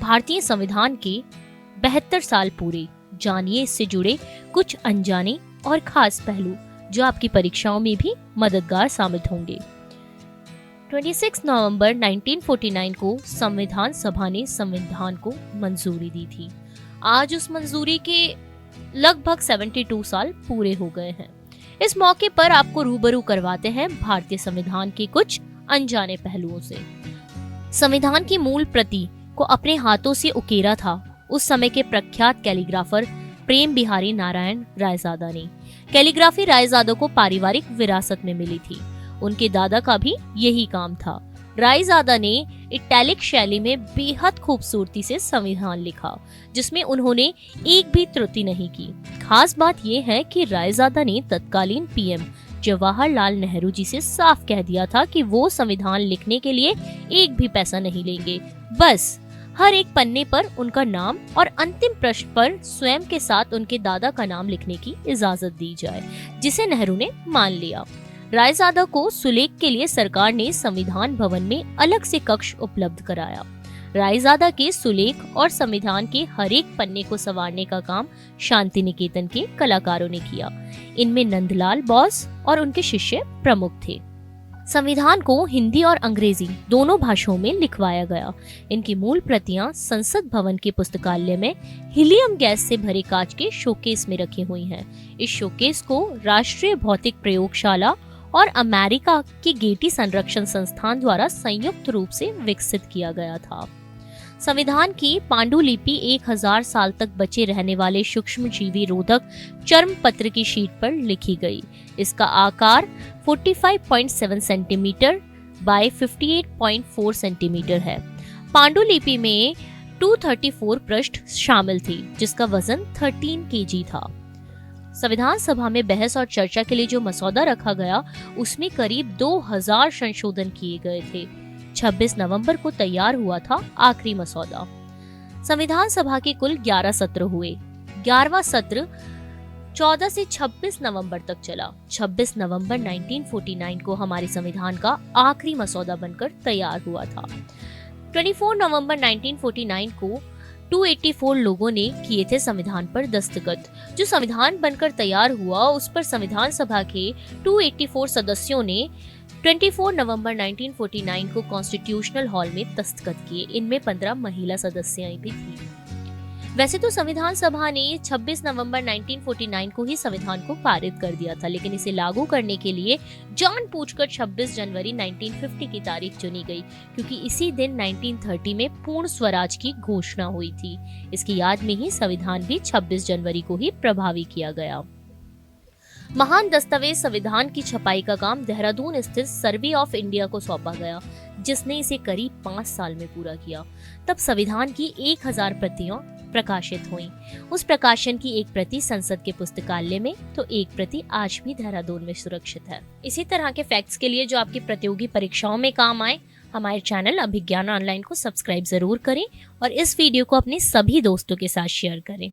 भारतीय संविधान के 72 साल पूरे। जानिए इससे जुड़े कुछ अनजाने और खास पहलू जो आपकी परीक्षाओं में भी मददगार साबित होंगे। 26 नवंबर 1949 को संविधान सभा ने संविधान को मंजूरी दी थी। आज उस मंजूरी के लगभग 72 साल पूरे हो गए हैं। इस मौके पर आपको रूबरू करवाते हैं भारतीय संविधान के कुछ अनजाने पहलुओं से। संविधान की मूल प्रति को अपने हाथों से उकेरा था उस समय के प्रख्यात कैलीग्राफर प्रेम बिहारी नारायण रायजादा ने। कैलीग्राफी रायजादा को पारिवारिक विरासत में मिली थी। उनके दादा का भी यही काम था। रायजादा ने इटैलिक शैली में बेहद खूबसूरती से संविधान लिखा, जिसमें उन्होंने एक भी त्रुटि नहीं की। खास बात यह है कि रायजादा ने तत्कालीन पीएम जवाहरलाल नेहरू जी से साफ कह दिया था कि वो संविधान लिखने के लिए एक भी पैसा नहीं लेंगे, बस हर एक पन्ने पर उनका नाम और अंतिम पृष्ठ पर स्वयं के साथ उनके दादा का नाम लिखने की इजाजत दी जाए, जिसे नेहरू ने मान लिया। रायजादा को सुलेख के लिए सरकार ने संविधान भवन में अलग से कक्ष उपलब्ध कराया। रायजादा के सुलेख और संविधान के हर एक पन्ने को संवारने का काम शांति निकेतन के कलाकारों ने किया। इनमें नंदलाल बोस और उनके शिष्य प्रमुख थे। संविधान को हिंदी और अंग्रेजी दोनों भाषाओं में लिखवाया गया। इनकी मूल प्रतियां संसद भवन के पुस्तकालय में हीलियम गैस से भरे कांच के शोकेस में रखी हुई हैं। इस शोकेस को राष्ट्रीय भौतिक प्रयोगशाला और अमेरिका के गेटी संरक्षण संस्थान द्वारा संयुक्त रूप से विकसित किया गया था। संविधान की पांडुलिपि 1000 साल तक बचे रहने वाले सूक्ष्मजीवी रोधक चर्म पत्र की शीट पर लिखी गई। इसका आकार 45.7 सेंटीमीटर बाय 58.4 सेंटीमीटर है। पांडुलिपि में 234 पृष्ठ शामिल थी, जिसका वजन 13 केजी था। संविधान सभा में बहस और चर्चा के लिए जो मसौदा रखा गया, उसमें करीब 2000 संशोधन किए गए थे। 26 नवंबर को तैयार हुआ था आखिरी मसौदा। संविधान सभा के कुल 11 सत्र हुए। 11वां सत्र 14 से 26 नवंबर तक चला। 26 नवंबर 1949 को हमारे संविधान का आखिरी मसौदा बनकर तैयार हुआ था। 24 नवंबर 1949 को 284 लोगों ने किए थे संविधान पर दस्तखत। जो संविधान बनकर तैयार हुआ, उस पर संविधान सभा के 284 सदस्यों ने 24 नवंबर 1949 को कॉन्स्टिट्यूशनल हॉल में दस्तखत किए। इनमें 15 महिला सदस्याएं भी थी। वैसे तो संविधान सभा ने 26 नवंबर 1949 को ही संविधान को पारित कर दिया था, लेकिन इसे लागू करने के लिए जानबूझकर 26 जनवरी 1950 की तारीख चुनी गई, क्योंकि इसी दिन 1930 में पूर्ण स्वराज की घोषणा हुई थी। इसकी याद में ही संविधान भी 26 जनवरी को ही प्रभावी किया गया। महान दस्तावेज संविधान की छपाई का काम देहरादून स्थित सर्वे ऑफ इंडिया को सौंपा गया, जिसने इसे करीब 5 साल में पूरा किया। तब संविधान की 1000 प्रतियां प्रकाशित हुई। उस प्रकाशन की एक प्रति संसद के पुस्तकालय में, तो एक प्रति आज भी देहरादून में सुरक्षित है। इसी तरह के फैक्ट्स के लिए जो आपकी प्रतियोगी परीक्षाओं में काम आए, हमारे चैनल अभिज्ञान ऑनलाइन को सब्सक्राइब जरूर करें और इस वीडियो को अपने सभी दोस्तों के साथ शेयर करें।